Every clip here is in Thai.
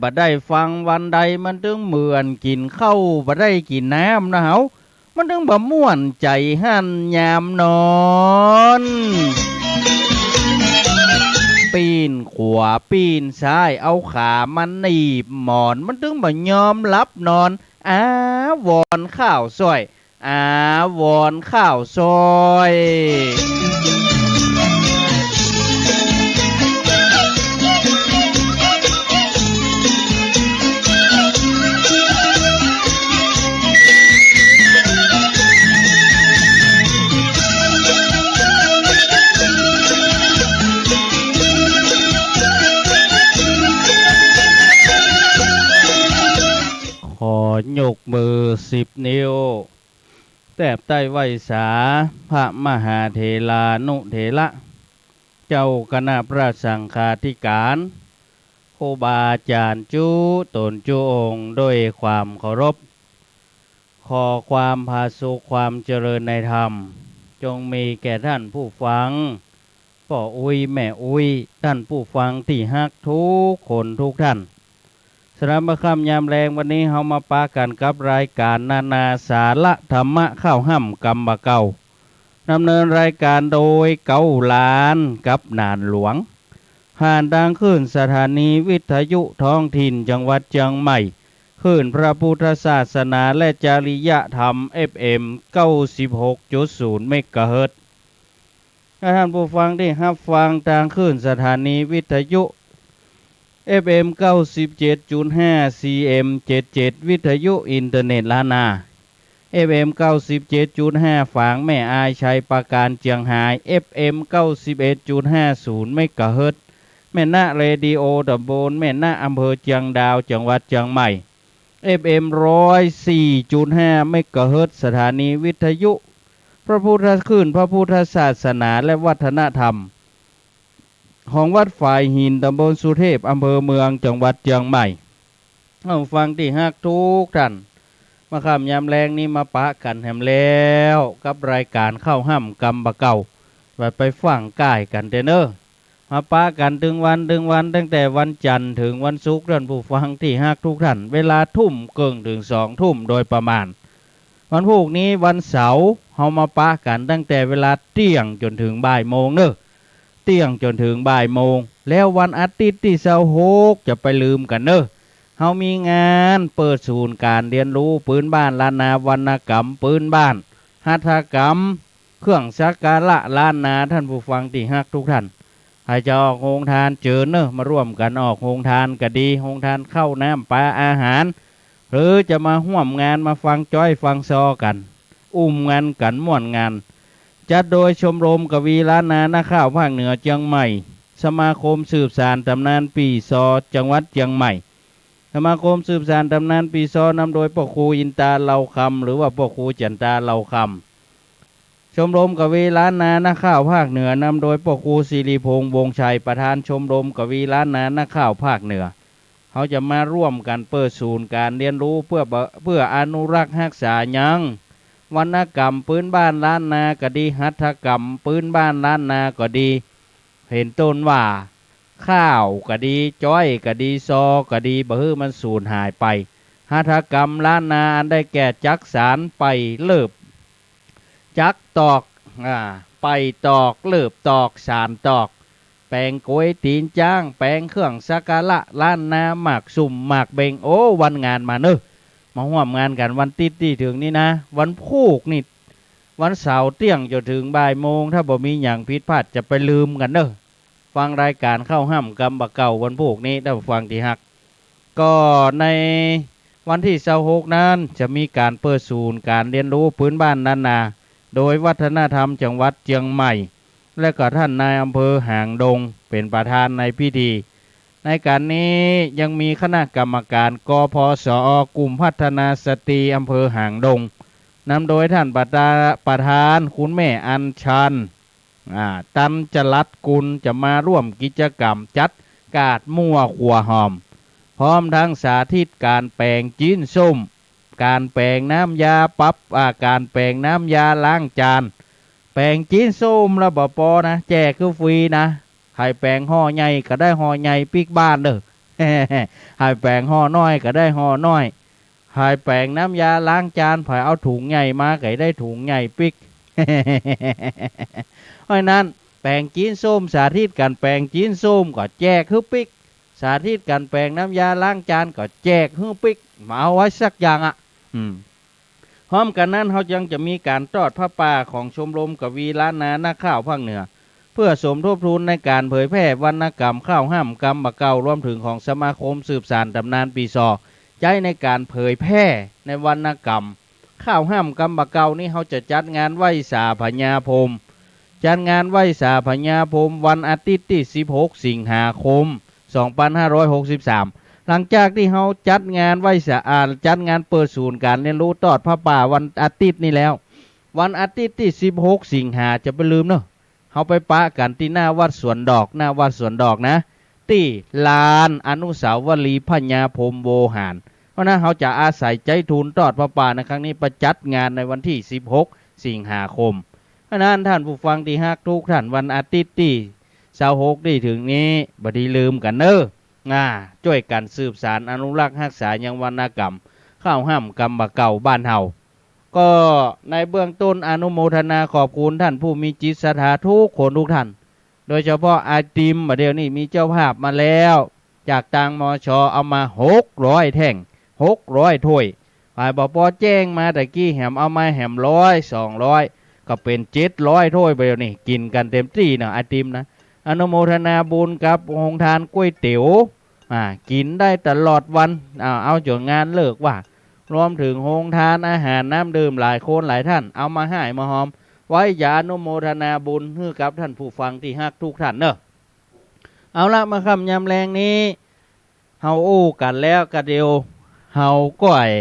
บ่ได้ฟังวันใดมันถึงเหมือนกินข้าวบ่ได้กินน้ำนะเฮามันถึงบ่ม่วนใจหั่นยามนอนปีนขวาปีนซ้ายเอาขามันหนีบหมอนมันถึงบ่ยอมรับนอนวอนข้าวซอยวอนข้าวซอยขอยกมือ10 นิ้วแตบใต้ไว้สาพระมหาเถรานุเถระเจ้าคณะพระสังฆาธิการครูบาอาจารย์จุตนจุองค์ด้วยความเคารพขอความผาสุกความเจริญในธรรมจงมีแก่ท่านผู้ฟังพ่ออุ้ยแม่อุ้ยท่านผู้ฟังที่ฮักทุกคนทุกท่านสำหรับค่ำยามแรงวันนี้เฮามาปากันกับรายการนานาสาระธรรมะข้าวห้ำกำบะเก่าดำเนินรายการโดยเกาหลานกับนานหลวงผ่านทางคลื่นสถานีวิทยุท้องถิ่นจังหวัดเชียงใหม่คลื่นพระพุทธศาสนาและจริยธรรม FM 96.0 เมกะเฮิรตซ์ท่านผู้ฟังที่รับฟังทางคลื่นสถานีวิทยุFM 97.5 CM 77วิทยุอินเทอร์เน็ตล้านนา FM 97.5 ฝางแม่อายชัยปราการเจียงหาย FM 91.50 เมกะเฮิรตซ์แม่นาเรดิโอตำบลแม่นาอำเภอเจียงดาวจังหวัดเชียงใหม่ FM 104.5 เมกะเฮิรตซ์สถานีวิทยุพระพุทธคลื่นพระพุทธศาสนาและวัฒนธรรมของวัดฝ่ายหินตำบลสุเทพอำเภอเมืองจังหวัดเชียงใหม่ฟังที่ฮักทุกท่านมาค่ำยามแรงนี้มาปะกันแหมแล้วกับรายการเข้าห้ำกำบะเก่าไปฟังก่ายกันเด้อมาปะกันถึงวันตั้งแต่วันจันทร์ถึงวันศุกร์ท่านผู้ฟังที่ฮักทุกท่านเวลาทุ่มเกิงถึง2 ทุ่มโดยประมาณวันพรุ่งนี้วันเสาร์เฮามาปะกันตั้งแต่เวลาเที่ยงจนถึงบ่ายโมงเด้อเที่ยงจนถึงบ่ายโมงแล้ววันอาทิตย์ที่26จะไปลืมกันเด้อเฮามีงานเปิดศูนย์การเรียนรู้พื้นบ้านล้านนาวรรณกรรมพื้นบ้านหัตถกรรมเครื่องสักการะล้านนาท่านผู้ฟังที่ฮักทุกท่านให้จะออกโรงทานเจอเนอะมาร่วมกันออกโรงทานก็ดีโรงทานข้าวน้ำปลาอาหารหรือจะมาร่วมงานมาฟังจ้อยฟังซอกันงานกันม่วนงานจัดโดยชมรมกวีล้านนาข้าวภาคเหนือเชียงใหม่สมาคมสืบสานตำนานปีซอจังหวัดเชียงใหม่สมาคมสืบสานตำนานปีซอนำโดยพ่อครูอินตาเหล่าคำหรือว่าพ่อครูจันตาเหล่าคำชมรมกวีล้านนาข้าวภาคเหนือนำโดยพ่อครูศิริพงษ์วงชัยประธานชมรมกวีล้านนาข้าวภาคเหนือเขาจะมาร่วมกันเปิดศูนย์การเรียนรู้เพื่ออนุรักษ์รักษายังวรรณกรรมพื้นบ้านล้านนาก็ดีหัตถกรรมพื้นบ้านล้านนาก็ดีเห็นต้นว่าข้าวก็ดีจ้อยก็ดีซอก็ดีบ่ฮื้อมันสูญหายไปหัตถกรรมล้านนาอันได้แก่จักสารไปเลิบจักตอกไปตอกเลิบตอกสารตอกแปลงกล้วยตีนจ้างแปลงเครื่องสักการะล้านนาหมากสุ่มหมากเบงโอ้วันงานมาเนอะมาร่วมงานกันวันติดที่ถึงนี่นะวันพุธนี่วันเสาร์เที่ยงจนถึงบ่ายโมงถ้าบ่มีอย่างผิดพลาดจะไปลืมกันเนอะฟังรายการเข้าห้ำกำบะเก่าวันพุธนี้ถ้าฟังที่ฮักก็ในวันที่26นั้นจะมีการเปิดศูนย์การเรียนรู้พื้นบ้านล้านนาโดยวัฒนธรรมจังหวัดเชียงใหม่และก็ท่านนายอำเภอหางดงเป็นประธานในพิธีในการนี้ยังมีคณะกรรมการกพสกลุ่มพัฒนาสตรีอำเภอหางดงนำโดยท่านประธานคุณแม่อัญชันตันจรัตกุลจะมาร่วมกิจกรรมจัดกาดมั่วขัวหอมพร้อมทั้งสาธิตการแปลงจีนส้มการแปลงน้ำยาการแปลงน้ำยาล้างจานแปลงจีนส้มแล้วบ่พอนะแจกคือฟรีนะใครแปลงห่อใหญ่ก็ได้ห่อใหญ่ปิกบ้านเด้อ หายแปลงห่อน้อยก็ได้ห่อน้อยหายแปลงน้ำยาล้างจานผายเอาถุงใหญ่มาก็ได้ถุงใหญ่ปิก เพราะนั้นแปลงจีนส้มสาธิตกันแปลงจีนส้มก็แจกฮึปิกสาธิตกันแปลงน้ำยาล้างจานก็แจกฮึปิกมาเอาไว้สักอย่างอ่ะพร้อมกันนั้นเขายังจะมีการทอดผ้าป่าของชมรมกวีล้านนาหน้าข้าวภาคเหนือเพื่อสมทบทุนในการเผยแพร่วรรณกรรมข้าวห้ามกรรมบะเก่ารวมถึงของสมาคมสืบสานตำนานปีซอใช้ในการเผยแพร่ในวรรณกรรมข้าวห้ามกรรมบะเก่านี่เขาจะจัดงานไหว้สาพญาพรมจัดงานไหว้สาพญาพรมวันอาทิตย์ที่16 สิงหาคม 2563หลังจากที่เขาจัดงานไหว้สาจัดงานเปิดศูนย์การเรียนรู้ทอดผ้าป่าวันอาทิตย์นี่แล้ววันอาทิตย์ที่16 สิงหาจะไปลืมเนาะเขาไปปะกันที่หน้าวัดสวนดอกนะที่ลานอนุสาวรีย์พญาพรมโวหารเพราะนั้นเขาจะอาศัยใจทุนทอดผ้าป่าในครั้งนี้ประจัดงานในวันที่16 สิงหาคมเพราะนั้นท่านผู้ฟังที่ฮักทุกท่านวันอาทิตย์ที่26ที่ถึงนี้บ่ได้ลืมกันเด้อช่วยกันสืบสารอนุรักษ์รักษายังวรรณกรรมข้าวห้ามกรรมบะเก่าบ้านเฮาก็ในเบื้องต้นอนุโมทนาขอบคุณท่านผู้มีจิตศรัทธาทุกคนทุกท่านโดยเฉพาะไอติมเดี๋ยวนี้มีเจ้าภาพมาแล้วจากทางมชเอามา600 แท่ง600 ถ้วยฝ่ายบปแจ้งมาแต่กี้แหมเอามาแหม100 200ก็เป็น700 ถ้วยไปเดี๋ยวนี้กินกันเต็มที่นะไอติมนะอนุโมทนาบุญกับโรงทานก๋วยเตี๋ยวกินได้ตลอดวันเอาจนงานเลิกว่ารวมถึงโรงทานอาหารน้ำดื่มหลายคนหลายท่านเอามาให้มาหอมไว้อย่าอนุโมทนาบุญให้กับท่านผู้ฟังที่ฮักทุกท่านเนอะเอาละมาคำยำแรงนี้เฮาอู้กันแล้วก็เดียวเฮาก้อย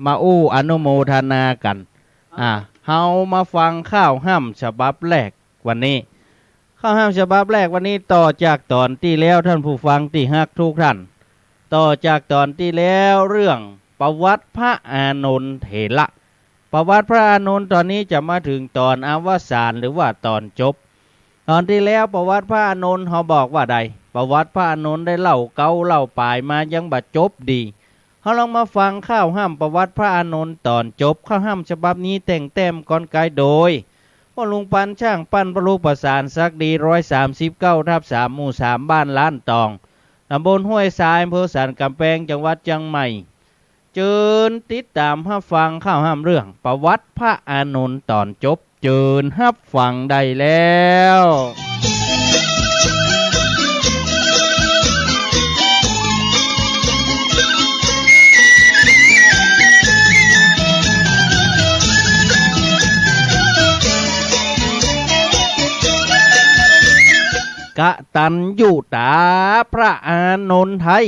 มาอู้อนุโมทนากันเฮามาฟังข้าวห้ำฉบับแรกวันนี้ข้าวห้ามฉบับแรกวันนี้ต่อจากตอนที่แล้วท่านผู้ฟังที่ฮักทุกท่านต่อจากตอนที่แล้วเรื่องประวัติพระอานนท์เถระประวัติพระอานนท์ตอนนี้จะมาถึงตอนอวสานหรือว่าตอนจบตอนที่แล้วประวัติพระอานนท์เขาบอกว่าใดประวัติพระอานนท์ได้เล่าเก่าเล่าปลายมายังบัดจบดีเขาลองมาฟังข้าวห้ามประวัติพระอานนท์ตอนจบข้าวห้ามฉบับนี้แต่งแต้มก่อนไกลโดยพ่อลุงปันช่างปั้นพระลูกประสานสักดี139/3 หมู่ 3บ้านล้านตองตำบลห้วยทรายอำเภอสันกำแพงจังหวัดเชียงใหม่เจิญติดตามรับฟังข้าวห้ามเรื่องประวัติพระอานนท์ตอนจบเจิญรับฟังได้แล้วกตัญญูตาพระอานนท์ไทย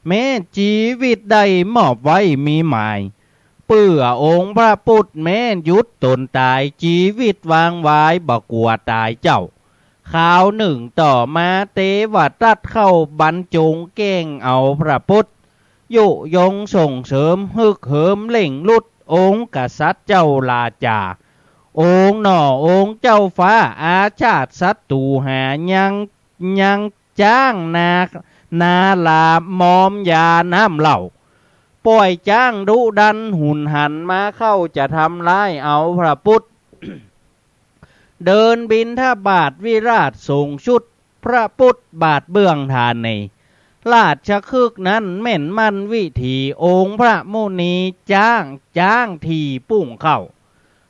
แม้ชีวิตได้มอบไว้มีหมายเพื่อองค์พระพุทธแม้ยุดตนตายชีวิตวางไว้บ่กลัวตายเจ้าข่าวหนึ่งต่อมาเตวทัตเข้าบรรจงแกล้งเอาพระพุทธยุยงส่งเสริมฮึกเหิมเล่งลุดองค์กษัตริย์เจ้าลาจาองค์หน่อองค์เจ้าฟ้าอาชาติศัตรูหายังจ้างนาลามอมยาน้ำเหล่าปล่อยจ้างดุดันหุ่นหันมาเข้าจะทำร้ายเอาพระพุทธ เดินบินทบาทวิราชส่งชุดพระพุทธบาทเบื้องทานในราชคึกนั้นแม่นมันวิถีองค์พระมุนีจ้างทีปุ่งเข้า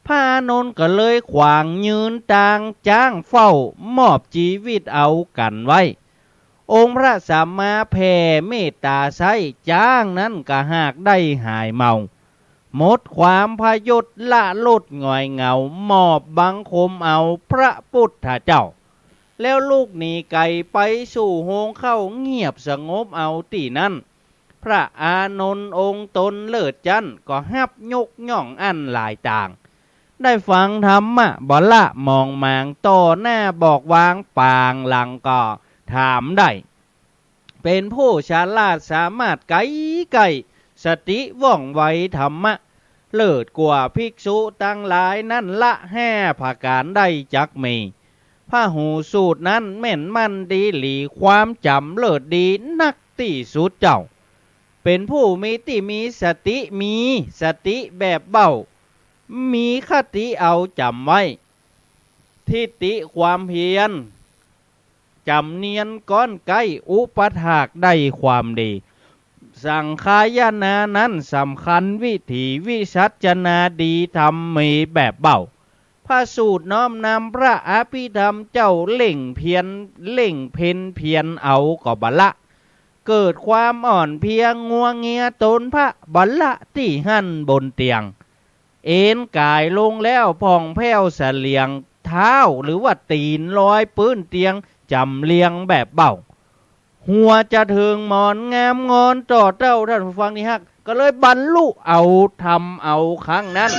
พระอานนท์ก็เลยขวางยืนตางจ้างเฝ้ามอบชีวิตเอากันไว้องค์พระสัมมาแผ่เมตตาใสจ้างนั้นก็หากได้หายเมาหมดความพยศละลดหง่อยเหงามอบบังคมเอาพระพุทธเจ้าแล้วลูกหนีไก่ไปสู่โฮงเข้าเงียบสงบเอาที่นั้นพระอานนท์องค์ตนเลิศจันก็ฮับยกย่องอันหลายต่างได้ฟังธรรมะบ่ละมองมางต่อหน้าบอกวางปางหลังก็ถามได้เป็นผู้ฉลาดสามารถไกลสติว่องไวธรรมะเลิศกว่าภิกษุตั้งหลายนั่นละ5 ประการได้จักมีพ พระหูสูตรนั้นแม่นมันดีหลีความจำเลิศดีนักที่สุดเจ้าเป็นผู้มีสติแบบเบ้ามีคติเอาจำไว้ทิฏฐิความเพียรจำเนียนก้อนไก่อุปถากได้ความดีสังขายนานั้นสำคัญวิถีวิชัชนาดีทำมีแบบเบ้าพระสูตรน้อมนำพระอภิธรรมเจ้าเล่งเพียนเล่งเพนเพียนเอาก็บละเกิดความอ่อนเพียงงัวเงียตนพระบัลละที่หั่นบนเตียงเอ็นกายลงแล้วผ่องแผ้วเสลียงเท้าหรือว่าตีนลอยปื้นเตียงจำเลียงแบบเบาหัวจะถึงหมอนงามงอนต่อเต้าท่านผู้ฟังที่ฮักก็เลยบรรลุเอาทำเอาครั้งนั้น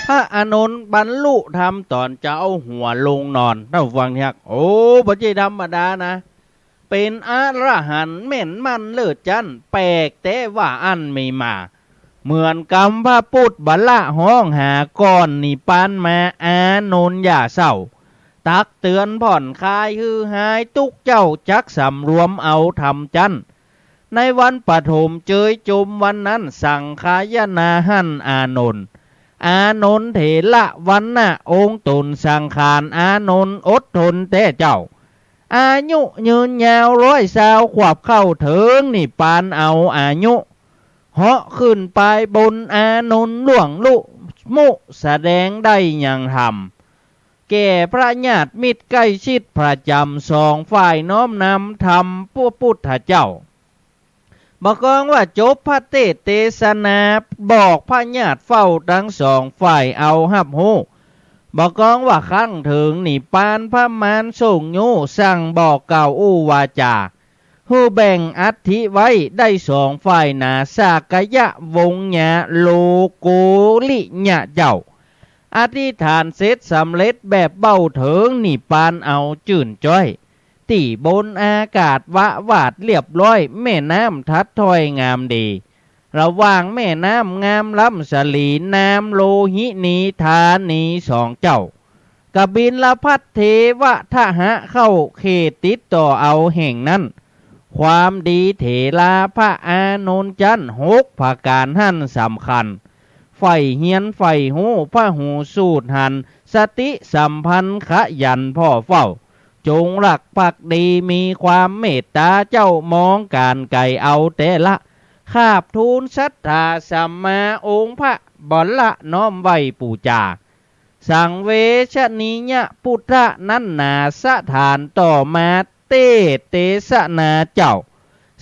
พระอานนท์บรรลุธรรมตอนจะเอาหัวลงนอนท่านผู้ฟังที่ฮักโอ้บ่ใช่ธรรมดานะเป็นอรหันต์เหม็นมันเลิศจันแปลกแต่ว่าอันไม่มาเหมือนกำพระพุทธบัลละห้องหาก่อนนิปานมาอานนท์อย่าเศร้าตักเตือนผ่อนคลายคือหายตุกเจ้าจักสำรวมเอาทำจันในวันปฐมเจยจมวันนั้นสั่งขายนาหันอานนท์เถระวันน่ะองค์ตนสังขารอานนท์อดทนแต่เจ้าอายุยืนยาว120 ขวบเข้าถึงนี่ปานเอาอายุเหาะขึ้นไปบนอานนท์ล่วงลุมุแสดงได้อย่างธรรมแก่พระญาติมิตรใกล้ชิดประจำสองฝ่ายน้อมนำธรรมผู้พุทธเจ้าบอกว่าจบพระเทศนาบอกพระญาติเฝ้าทั้งสองฝ่ายเอาหับหูบอกว่าครั้งถึงนิปานพระมารส่งโยสั่งบอกเก่าอู้วาจาผู้แบ่งอัฐิไว้ได้สองฝ่ายนาสากยะวงญาโลโกลิญะเจ้าอธิษฐานเสร็จสำเร็จแบบเบ้าถึงนิปานเอาจื่นจ้อยตีบนอากาศวาดเรียบร้อยแม่น้ำทัดถอยงามดีระหว่างแม่น้ำงามล้ำสลีน้ำโลหินีธานีสองเจ้ากบินละพัดเทวะทหะเข้าเขตติดต่อเอาแห่งนั้นความดีเถลาพระอานนท์จัน6 ประการหั่นสำคัญไฟเฮียนไฟหูพระหูสูตรหันสติสัมพันธ์ขยันพ่อเฝ้าจงรักภักดีมีความเมตตาเจ้ามองการไก่เอาแต่ละคาบทูลศรัทธาสัมมาองค์พระบัลละน้อมไว้ปูจาสังเวชนิยะพุทธนั้นนาสถานต่อมาเตสนาเจ้า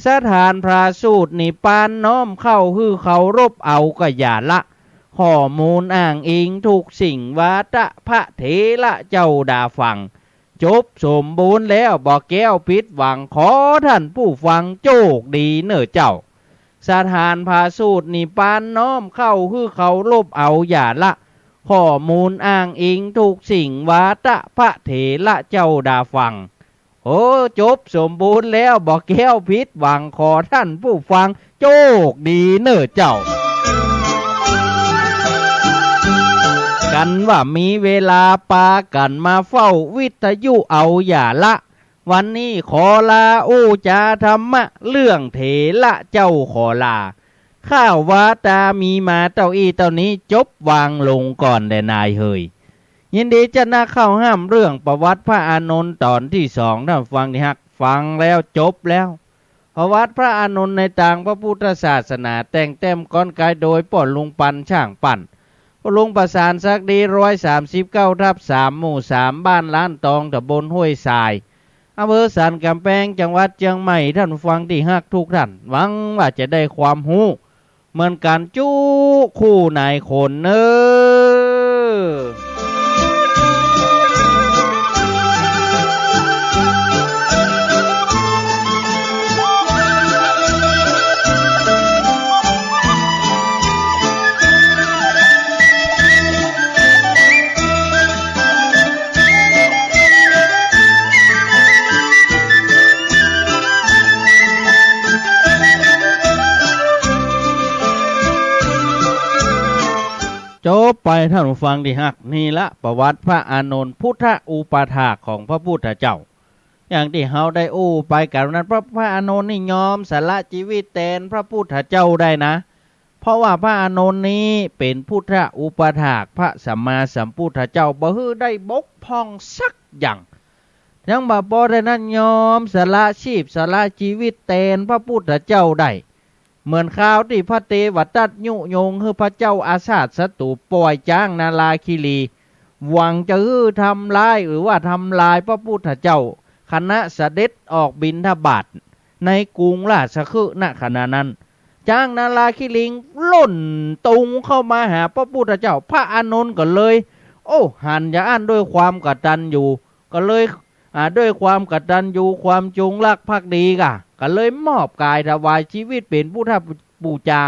สถานพระสูตรนิปานน้อมเข้าฮือเขารบเอาก็อย่าละข้อมูลอ้างอิงถูกสิ่งวาตะพระเถระเจ้าดาฟังจบสมบูรณ์แล้วบอกแก้วพิษหวังขอท่านผู้ฟังโชคดีเน้อเจ้าสถานพาสูตรนิปานน้อมเข้าคือเขาลบเอาอย่าละข้อมูลอ้างอิงถูกสิ่งวาตะพระเถระเจ้าดาฟังโอ้จบสมบูรณ์แล้วบอกแก้วพิษหวังขอท่านผู้ฟังโชคดีเน้อเจ้ากันว่ามีเวลาปากันมาเฝ้าวิทยุเอาอย่าละวันนี้ขอลาอู้จาธรรมะเรื่องเถระเจ้าขอลาข้าววาตามีมาเต้าอี้เต้านี้จบวางลงก่อนแต่นายเฮยยินดีจะน่าเข้าห้ามเรื่องประวัติพระอานนท์ตอนที่2ท่านฟังที่ฮักฟังแล้วจบแล้วประวัติพระอานนท์ในต่างพระพุทธศาสนาแต่งเต็มก้อนกายโดยป่อนลุงปันช่างปั่นลุงประสานสักดี139/3 หมู่ 3บ้านล้านตองตำบลห้วยทรายอำเภอสันกำแพงจังหวัดเชียงใหม่ท่านฟังที่ฮักทุกท่านหวังว่าจะได้ความรู้เหมือนกันจู้คู่นายคนเนอ จบไปท่านผู้ฟังที่ฮักนี่ละประวัติพระอานนท์พุทธอุปถากของพระพุทธเจ้าอย่างที่เฮาได้อู้ไปกันนั้นพระอานนท์นี่ยอมสละชีวิตแทนพระพุทธเจ้าได้นะเพราะว่าพระอานนท์นี้เป็นพุทธอุปถากพระสัมมาสัมพุทธเจ้าบ่ฮือได้บกพร่องสักอย่างยังบ่ได้นั้นยอมสละชีพสละชีวิตแทนพระพุทธเจ้าได้เหมือนข่าวที่พระเทวทัตยุยงให้พระเจ้าอาสาทศัตรูปล่อยจ้างนาลาคิรีหวังจะทำลายหรือว่าทำลายพระพุทธเจ้าคณะเสด็จออกบิณฑบาตในกรุงราชคฤห์ณขณะนั้นจ้างนาลาคิลิงล่นตุงเข้ามาหาพระพุทธเจ้าพระอานนท์ก็เลยหันจะอ่านด้วยความกตัญญูก็เลยด้วยความกตัญญูความจงรักภักดีก็เลยมอบกายถวายชีวิตเป็นพุทธบูชา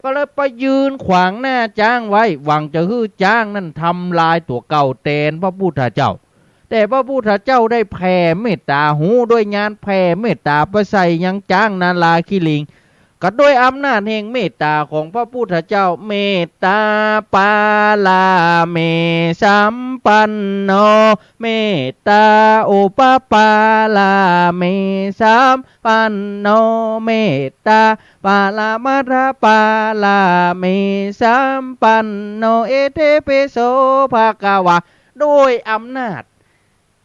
ก็เลยไปยืนขวางหน้าจ้างไว้หวังจะฮื้อจ้างนั่นทำลายตัวเก่าแทนพระพุทธเจ้าแต่พระพุทธเจ้าได้แผ่เมตตาหูด้วยงานแผ่เมตตาไปใส่ยังจ้างนาลาคิลิงก็ด้วยอำนาจแห่งเมตตาของพระพุทธเจ้าเมตตาปาลาเมสัมปันโนเมตตาอุปปาลาเมสัมปันโนเมตตาปาลามัทปาลาเมสัมปันโนเอเทเปโสภะคะวะด้วยอำนาจ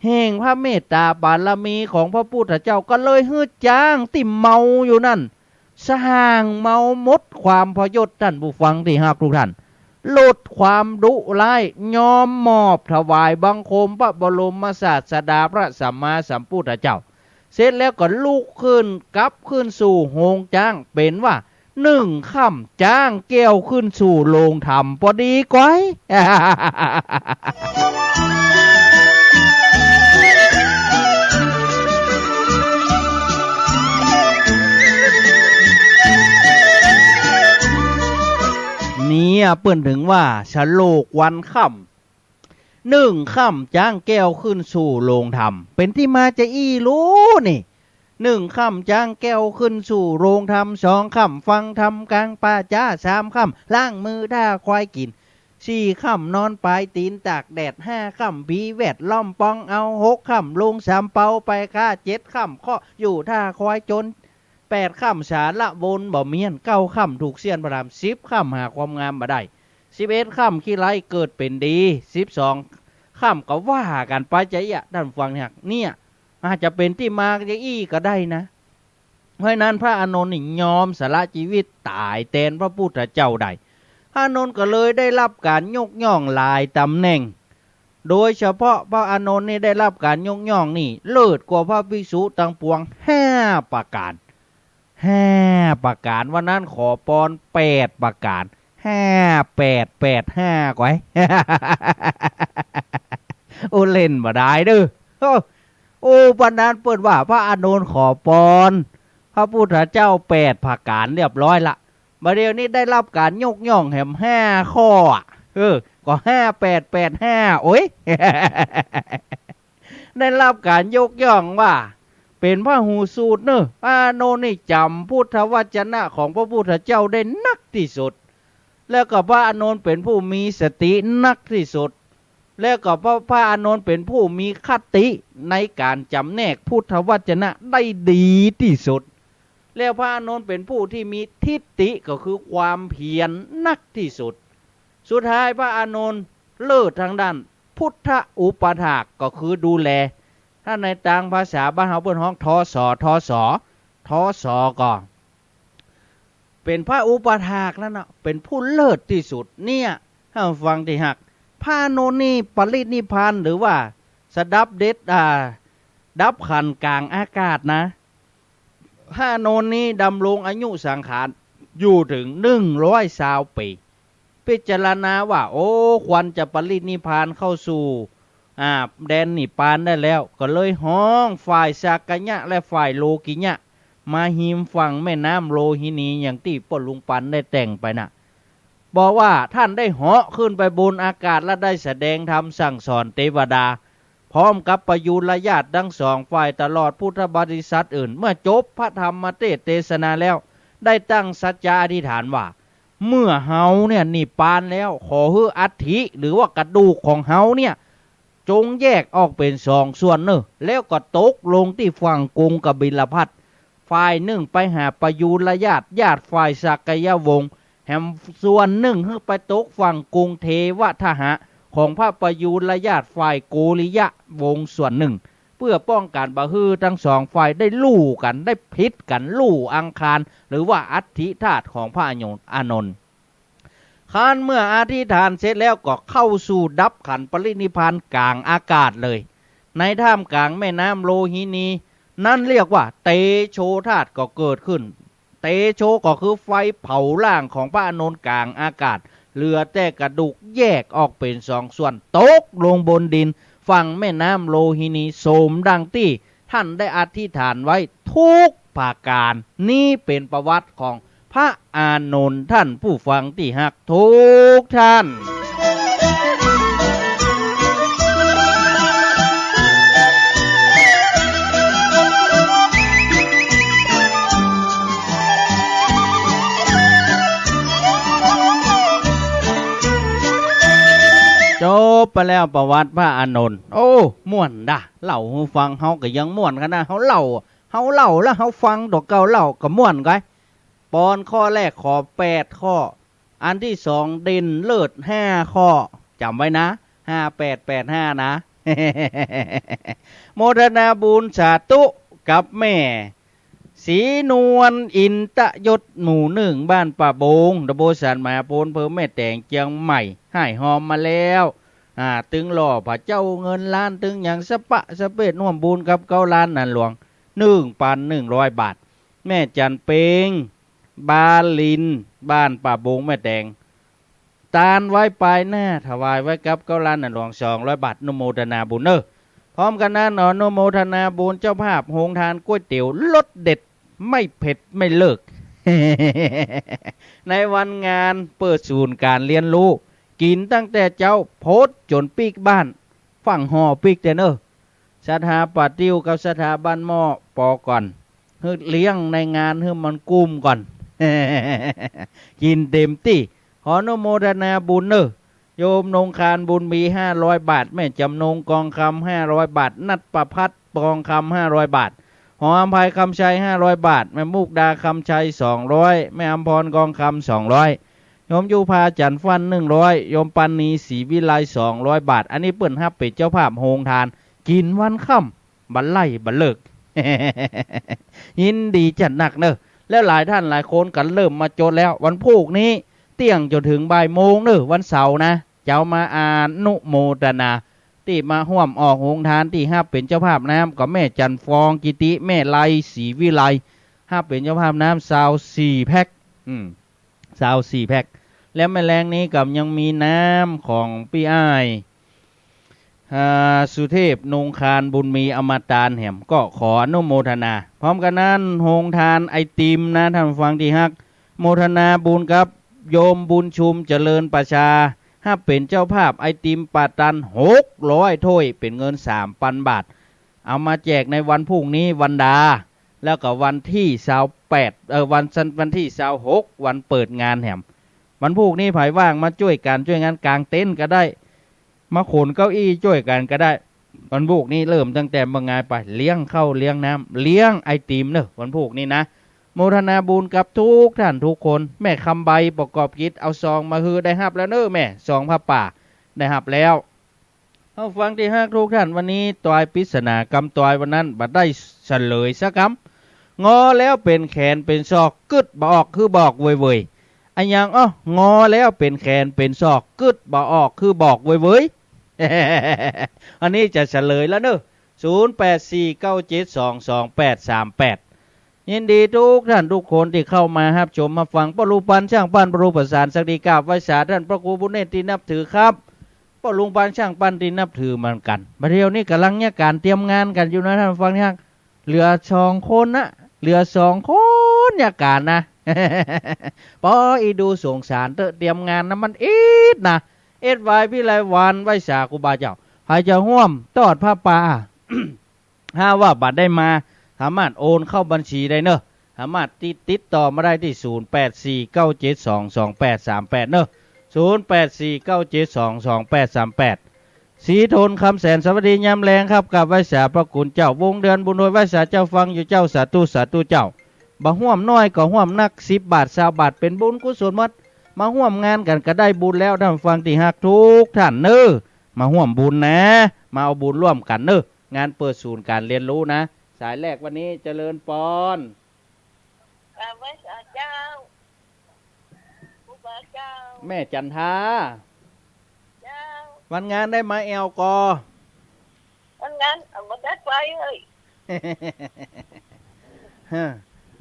แห่งพระเมตตาบารมีของพระพุทธเจ้าก็เลยฮื้อจ้างติ่มเมาอยู่นั่นสร้างเมามดความพยศท่านผู้ฟังที่ฮักทุกท่านลดความดุร้ายยอมมอบถวายบังคมพระบรมศาสดาพระสัมมาสัมพุทธเจ้าเสร็จแล้วก็ลุกขึ้นกลับขึ้นสู่โฮงจ้างเป็นว่าค่ำจ้างแก้วขึ้นสู่โรงธรรมพอดีก้อย นี้เปิ้นถึงว่าฉลกวันค่ำค่ำจ้างแก้วขึ้นสู่โรงธรรมเป็นที่มาจะรู้นี่ค่ำจ้างแก้วขึ้นสู่โรงธรรมค่ำฟังธรรมกลางป่าจ้าค่ำล้างมือท่าควายกินค่ำนอนปลายตีนตากแดดค่ำผีแวดล้อมปองเอาค่ำลงเปาไปค่าค่ำข้ออยู่ท่าควายจนค่ำสาละวนบ่เมียนค่ำถูกเสียนพระรามค่ำหาความงามมาได้ค่ำขี้ไรเกิดเป็นดีค่ำก็ว่ากันไปใจด้านฟังเนี่ยอาจจะเป็นที่มาจะก็ได้นะเพราะนั้นพระอานนท์ยอมสละชีวิตตายแทนพระพุทธเจ้าได้พระอานนท์ก็เลยได้รับการยกย่องหลายตำแหน่งโดยเฉพาะพระอานนท์นี่ได้รับการยกย่องนี่เลิศกว่าพระภิกษุทั้งปวง5ประการวันนั้นขอปอน8ประการ5885ก้อย โอเล่นบ่ได้เด้อวันนั้นเปิดว่าพระอานนท์ขอปอนพระพุทธเจ้า8ประการเรียบร้อยละบัดเดี๋ยวนี้ได้รับการยกย่องแหม5ข้อก็5885โอ้ย ได้รับการยกย่องว่าเป็นพระหูสูตรพระอานนท์นี่จำพุทธวจนะของพระพุทธเจ้าได้นักที่สุดแล้วก็พระอานนท์เป็นผู้มีสตินักที่สุดแล้วก็พระอานนท์เป็นผู้มีคติในการจำแนกพุทธวจนะได้ดีที่สุดแล้วพระอานนท์เป็นผู้ที่มีทิฏฐิก็คือความเพียรนักที่สุดสุดท้ายพระอานนท์เลิศทางด้านพุทธอุปถากก็คือดูแลถ้าในต่างภาษาบ้านเฮาเปิ้นฮ้องทศก็เป็นพระอุปถากนั่นน่ะเป็นผู้เลิศที่สุดเนี่ยถ้าฟังที่หักพระอานนท์นี่ปรินิพพานหรือว่าสดับเด็ดดับขันกลางอากาศนะพระอานนท์นี่ดำรงอายุสังขารอยู่ถึง120 ปีพิจารณาว่าควรจะปรินิพพานเข้าสู่แดนนิพพานได้แล้วก็เลยห้องฝ่ายสักกะยะและฝ่ายโลกิยะมาหิมฝั่งแม่น้ำโลหินีอย่างที่ป่นลุงปันได้แต่งไปนะบอกว่าท่านได้เหาะขึ้นไปบนอากาศและได้แสดงธรรมสั่งสอนเทวดาพร้อมกับประยุรญาติทั้ง2ฝ่ายตลอดพุทธบริษัทอื่นเมื่อจบพระธรรมเทศนาแล้วได้ตั้งสัจจะอธิษฐานว่า เมื่อเฮาเนี่ยนิพพานแล้วขอให้อัฐิหรือว่ากระดูกของเฮาเนี่ยจงแยกออกเป็นสองส่วนเนอะแล้วก็ตกลงที่ฝั่งกรุงกบิลพัสฝ่ายหนึ่งไปหาประยุรญาติฝ่ายสักยวงศ์แหมส่วนหนึ่งให้ไปตกฝั่งกรุงเทวทหะของพระประยุรญาติฝ่ายโกริยะวงศ์ส่วนหนึ่งเพื่อป้องกันบะฮือทั้งสองฝ่ายได้ลู่กันได้พิษกันลู่อังคารหรือว่าอัฐิธาตุของพระอานนท์ครั้นเมื่ออธิษฐานเสร็จแล้วก็เข้าสู่ดับขันปรินิพพานกลางอากาศเลยในท่ามกลางแม่น้ำโลหินีนั่นเรียกว่าเตโชธาตุก็เกิดขึ้นเตโชก็คือไฟเผาร่างของพระอานนท์กลางอากาศเหลือแต่กระดูกแยกออกเป็นสองส่วนตกลงบนดินฝั่งแม่น้ำโลหินีโสมดังที่ท่านได้อธิษฐานไว้ทุกประการนี่เป็นประวัติของพระอานนท์ท่านผู้ฟังที่ฮักทุกท่านจบไปแล้วประวัติพระอานนท์โอ้ม่วนด่ะเล่าให้ฟังเฮาก็ยังม่วนกันนะเฮาเล่าแล้วเฮาฟังดอกเก่าเล่าก็ม่วนกันปอนข้อแรกขอ8ข้ออันที่2เด่นเลิศ5ข้อจำไว้นะ5885นะ โมทนาบุญสาธุกับแม่ศรีนวลอินตะยศหมู่หนึ่งบ้านป่าบงตะโบสันมาโพนเพิ่มแม่แต่งเจียงใหม่ให้หอมมาแล้วตึงหล่อพระเจ้าเงินล้านตึงอย่างสะปะสะเปดน่วมบุญกับเก้าล้านนั่นหลวง1,100 บาทแม่จันเปงบาลินบ้านป่าบงแม่แต่งตานไว้ปลายหน้าถวายไว้กับเก้าล้านนั่นหลวง200 บาทนุโมทนาบุญพร้อมกันนั้นอนุโมทนาบุญเจ้าภาพโฮงทานก๋วยเตี๋ยวรสเด็ดไม่เผ็ดไม่เลิก ในวันงานเปิดศูนย์การเรียนรู้กินตั้งแต่เจ้าโพสจนปีกบ้านฝั่งห่อปีกเตนสถาปัตย์ติวกับสถาบันหม้อปอก่อนเฮือเลี้ยงในงานเฮือมันกุ้มก่อน กินเต็มที่ขออนุโมทนาบุญโยมนงคารบุญมี500 บาทแม่จำนงกองคำ500 บาทนัดประพัดกองคำ500 บาทหออัมภัยคำชัย500 บาทแม่มุกดาคำชัย200แม่อัมพรกองคำ200โยมยูพาจันฟัน100โยมปันนีศรีวิไล200 บาทอันนี้เปิ้นฮับเป็ดเจ้าภาพโฮงทานกินวันค่ำบันไล่บันเลิก ยินดีจัดหนักแล้วหลายท่านหลายคนกันเริ่มมาโจทย์แล้ววันพุธนี้เที่ยงจนถึงบ่ายโมงวันเสาร์นะเจ้ามาอานุโมทนาที่มาห่วมออกโฮงทานที่ฮับเป็นเจ้าภาพน้ำกับแม่จันฟองกิติแม่ไลศรีวิไลฮับเป็นเจ้าภาพน้ำ24 แพ็ค24 แพ็คแล้วแม่แรงนี้กับยังมีน้ำของพี่อ้ายสุเทพนงคารบุญมีอมตารแหมก็ขออนุโมทนาพร้อมกันนั้นโฮงทานไอติมนะท่านฟังที่ฮักโมทนาบุญครับโยมบุญชุมเจริญประชาถ้าเป็นเจ้าภาพไอติมปาตัน600 ถ้วยเป็นเงิน 3,000 บาทเอามาแจกในวันพรุ่งนี้วันดาแล้วก็วันที่28วันที่26วันเปิดงานแหมวันพรุ่งนี้ไผว่างมาช่วยงานกลางเต็นท์ก็ได้มาขนเก้าอี้ช่วยกันก็ได้วันพรุ่งนี้เริ่มตั้งแต่เมื่องานไปเลี้ยงข้าวเลี้ยงน้ำเลี้ยงไอติมวันพรุ่งนี้นะโมทนาบุญกับทุกท่านทุกคนแม่คำใบประกอบกิจเอาซองมาฮือได้ฮับแล้วแม่ซองผ้าป่าได้ฮับแล้วเอาฟังที่ฮักทุกท่านวันนี้ตอยปริศนากรรมตอยวันนั้นบัดได้เฉลยสักคำงอแล้วเป็นแขนเป็นศอกกึดบ่ออกคือบอกเว่ยอันยังงอแล้วเป็นแขนเป็นศอกกึดบ่ออกคือบอกเว่ย อันนี้จะเฉลยแล้ว0849722838ยินดีทุกท่านทุกคนที่เข้ามารับชมมาฟังปรุปันช่างปั้นปรุประสานสักดีกาบไว้สาท่านพระครูบุญเนตรที่นับถือครับปรุปันช่างปั้นที่นับถือเหมือนกันบัดเดี๋ยวนี้กำลังเนี่ยการเตรียมงานกันอยู่นะท่านฟังที่เหลือ2 คนนะเหลือ2 คนเนี่ยการนะ พออีดูสงสารเตรียมงานนะมันนะไว้พี่ไรวันไว้สาครูบาเจ้าใครจะห่วมตอดผ้าป่า ถ้าว่าบัตรได้มาสามารถโอนเข้าบัญชีได้ สามารถติดต่อมาได้ที่0849722838เนอะ0849722838สีทนคำแสนสวัสดียามแรงครับกับไว้สาพระคุณเจ้าวงเดือนบุญโดยไว้สาเจ้าฟังอยู่เจ้าสาธุสาธุเจ้าบ่ห่วมน้อยก็ห่วมนัก10 บาท20 บาทเป็นบุญกุศลหมดมาห่วมงานกันก็ได้บุญแล้วท่านฟังที่ฮักทุกท่านเนอะมาห่วมบุญนะมาเอาบุญร่วมกันเนอะงานเปิดศูนย์การเรียนรู้นะสายแรกวันนี้เจริญปอนไว้สาเจ้าผู้บาเจ้าแม่จันทาเจ้าวันงานได้มาแอลกอ วันนั้นเอามาได้ไปเอ้ย